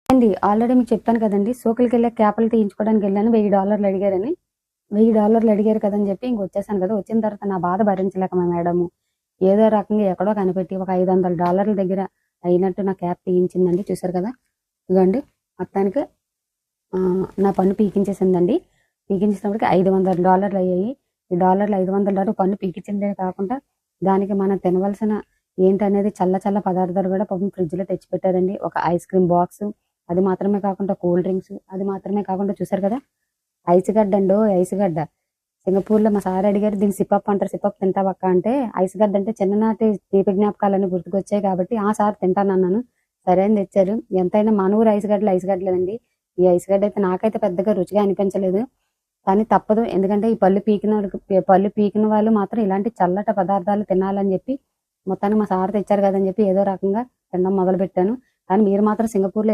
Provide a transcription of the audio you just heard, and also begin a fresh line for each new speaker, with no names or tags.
అండి ఆల్రెడీ మీకు చెప్పాను కదండి, సోకులకి వెళ్ళే క్యాపులు తీయించుకోవడానికి వెళ్ళాను. $1000 అడిగారని. $1000 అడిగారు కదని చెప్పి ఇంక వచ్చేసాను కదా. వచ్చిన తర్వాత నా బాధ భరించలేక మా మేడము ఏదో రకంగా ఎక్కడో కనిపెట్టి ఒక $500 దగ్గర అయినట్టు నా క్యాప్ తీయించిందండి. చూసారు కదా, ఇదిగోండి మొత్తానికి నా పన్ను పీకించేసిందండి. పీకించేసినప్పటికి $500 అయ్యాయి. ఈ డాలర్లు $500 పన్ను పీకించిందే కాకుండా దానికి మనం తినవలసిన ఏంటనేది చల్ల చల్ల పదార్థాలు కూడా పాపం ఫ్రిడ్జ్లో తెచ్చిపెట్టారండి. ఒక ఐస్ క్రీమ్ బాక్స్, అది మాత్రమే కాకుండా కూల్ డ్రింక్స్, అది మాత్రమే కాకుండా చూసారు కదా ఐస్ గడ్డ అండి. ఐస్ గడ్డ సింగపూర్లో మా సార్ అడిగారు, దీన్ని సిపప్ అంటారు, సిపప్ తింటావక్క అంటే, ఐస్ గడ్డ అంటే చిన్ననాటి తీపి జ్ఞాపకాలన్నీ గుర్తుకొచ్చాయి కాబట్టి ఆ సార్ తింటానన్నాను. సరే అని తెచ్చారు. ఎంతైనా మన ఊరు ఐస్ గడ్డలేదండి. ఈ ఐస్ గడ్డ అయితే నాకైతే పెద్దగా రుచిగా అనిపించలేదు. కానీ తప్పదు, ఎందుకంటే ఈ పళ్ళు పీకిన వాళ్ళు మాత్రం ఇలాంటి చల్లట పదార్థాలు తినాలని చెప్పి మొత్తానికి మా సార్ తెచ్చారు కదని చెప్పి ఏదో రకంగా తినడం మొదలు పెట్టాను. కానీ మీరు మాత్రం సింగపూర్లో